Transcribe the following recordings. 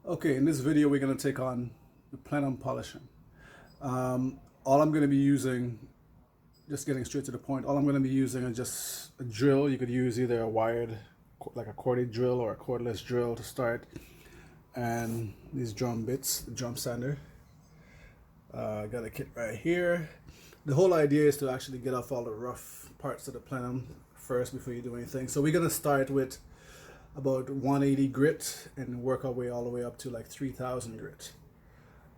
Okay, in this video we're going to take on the plenum polishing. All I'm going to be using, just getting straight to the point, all I'm going to be using is just a drill. You could use either a wired, like a corded drill or a cordless drill to start. And these drum bits, the drum sander. I got a kit right here. The whole idea is to actually get off all the rough parts of the plenum first before you do anything. So we're going to start with about 180 grit and work our way all the way up to like 3000 grit.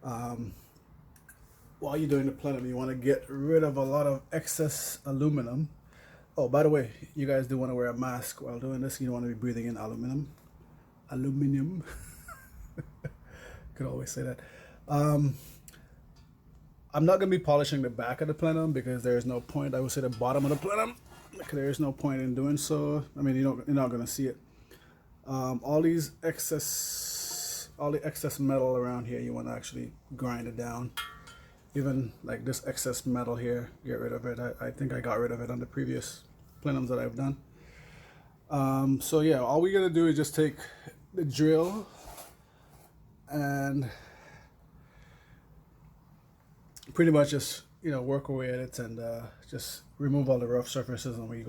While you're doing the plenum, you want to get rid of a lot of excess aluminum. Oh, by the way, you guys do want to wear a mask while doing this. You don't want to be breathing in aluminum. Could always say that. I'm not going to be polishing the back of the plenum because there's no point. I would say the bottom of the plenum, there's no point in doing so. I mean, you're not going to see it. All the excess metal around here, you want to actually grind it down. Even like this excess metal here, get rid of it. I think I got rid of it on the previous plenums that I've done. So yeah, all we gotta do is just take the drill and pretty much just work away at it and just remove all the rough surfaces, and we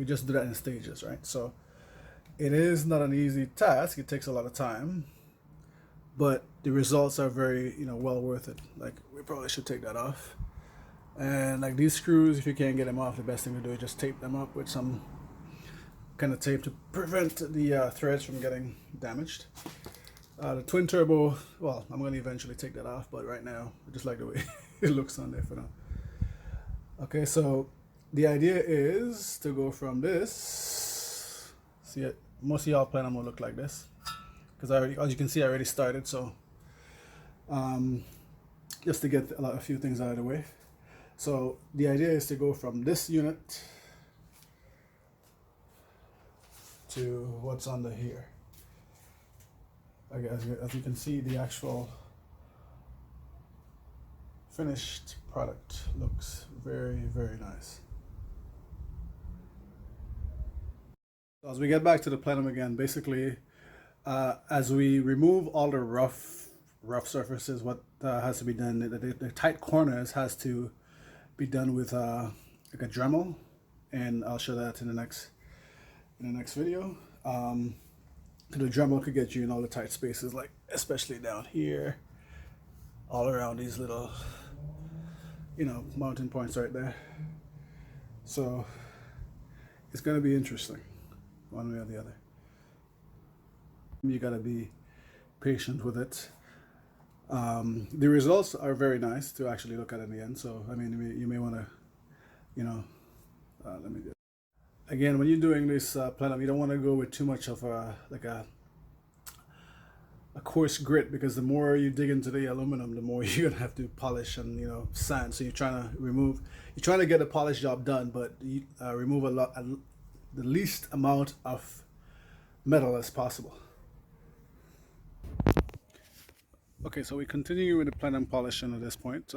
just do that in stages, right? So it is not an easy task. It takes a lot of time, but the results are very, well worth it. Like, we probably should take that off. And like these screws, if you can't get them off, the best thing to do is just tape them up with some kind of tape to prevent the threads from getting damaged. The twin turbo, well, I'm going to eventually take that off, but right now, I just like the way it looks on there for now. Okay, so the idea is to go from this, see it, most of y'all plenum will look like this, because as you can see, I already started. So just to get a few things out of the way. So the idea is to go from this unit to what's under here. As you can see, the actual finished product looks very, very nice. So as we get back to the plenum again, basically, as we remove all the rough surfaces, what has to be done, the tight corners has to be done with like a Dremel, and I'll show that in the next video. The Dremel could get you in all the tight spaces, like especially down here, all around these little mounting points right there. So it's going to be interesting one way or the other. You got to be patient with it. The results are very nice to actually look at in the end. So I mean, you may want to, let me do. Again, when you're doing this plenum, you don't want to go with too much of a coarse grit, because the more you dig into the aluminum, the more you're gonna have to polish and sand. So you're trying to get a polish job done, but you remove the least amount of metal as possible. Okay, so we continue with the plenum polishing at this point.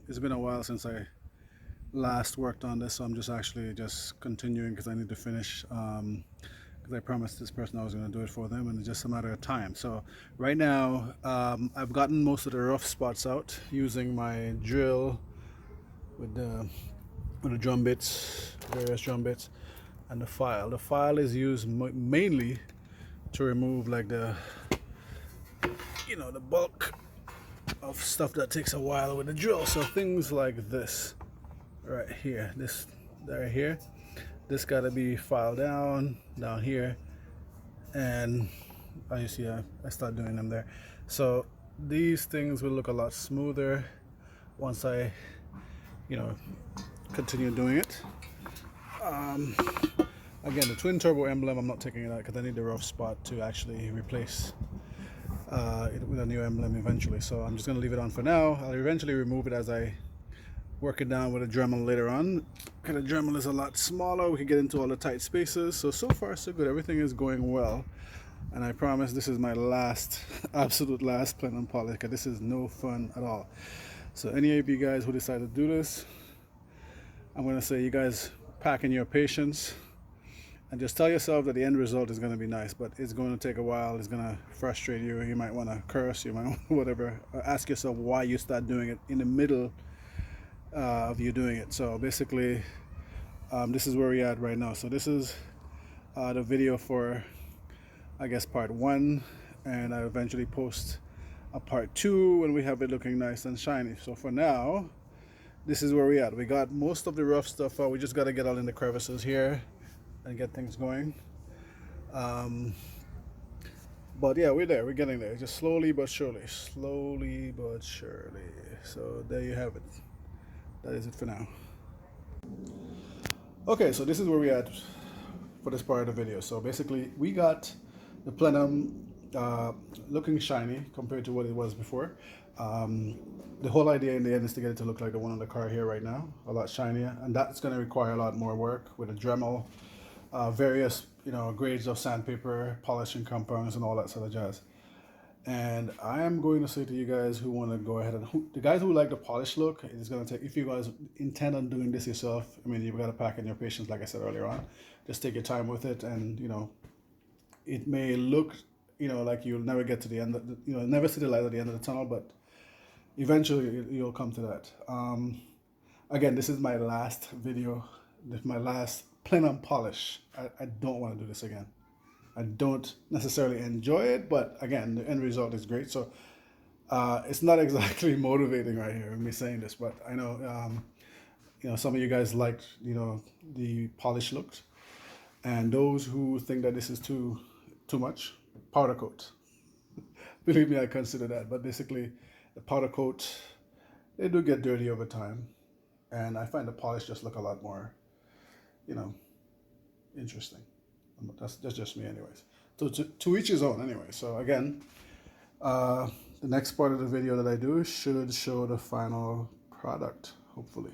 It's been a while since I last worked on this, so I'm just continuing because I need to finish, because I promised this person I was going to do it for them, and it's just a matter of time. So right now, I've gotten most of the rough spots out using my drill with the drum bits, various drum bits, and the file. The file is used mainly to remove like the bulk of stuff that takes a while with the drill. So things like this right here, this got to be filed down here, and as you see, I start doing them there. So these things will look a lot smoother once I continue doing it. Again, the twin turbo emblem, I'm not taking it out because I need the rough spot to actually replace it with a new emblem eventually. So I'm just going to leave it on for now. I'll eventually remove it as I work it down with a Dremel later on. The Dremel is a lot smaller. We can get into all the tight spaces. So far so good. Everything is going well, and I promise this is my absolute last plenum polish, because this is no fun at all. So any of you guys who decide to do this, I'm going to say you guys pack in your patience and just tell yourself that the end result is going to be nice, but it's going to take a while. It's going to frustrate you. You might want to curse, you might want whatever. Ask yourself why you start doing it in the middle of you doing it. So basically, this is where we're at right now. So this is the video for, I guess, part 1, and I eventually post a part 2 when we have it looking nice and shiny. So for now, this is where we're at. We got most of the rough stuff out. We just got to get all in the crevices here and get things going. But yeah, we're there. We're getting there. Just slowly but surely. Slowly but surely. So there you have it. That is it for now. Okay, so this is where we're at for this part of the video. So basically, we got the Plenum looking shiny compared to what it was before. The whole idea in the end is to get it to look like the one on the car here right now, a lot shinier, and that's going to require a lot more work with a Dremel, various grades of sandpaper, polishing compounds, and all that sort of jazz. And I am going to say to you guys who want to go ahead and the guys who like the polished look, it's going to take, if you guys intend on doing this yourself, I mean, you've got to pack in your patience, like I said earlier on. Just take your time with it, and it may look like you'll never get to the end, never see the light at the end of the tunnel, but eventually you'll come to that. Again, this is my last video, my last Plenum polish. I don't want to do this again. I don't necessarily enjoy it, but again, the end result is great. So it's not exactly motivating right here, me saying this, but I know some of you guys liked the polished looks, and those who think that this is too much, powder coat. Believe me, I consider that. But basically, the powder coat, they do get dirty over time, and I find the polish just look a lot more, interesting. That's just me, anyways. So to each his own, anyway. So again, the next part of the video that I do should show the final product, hopefully.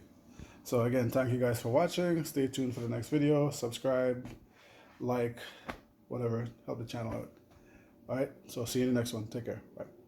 So again, thank you guys for watching. Stay tuned for the next video. Subscribe, like, whatever, help the channel out. All right, so see you in the next one. Take care. Bye.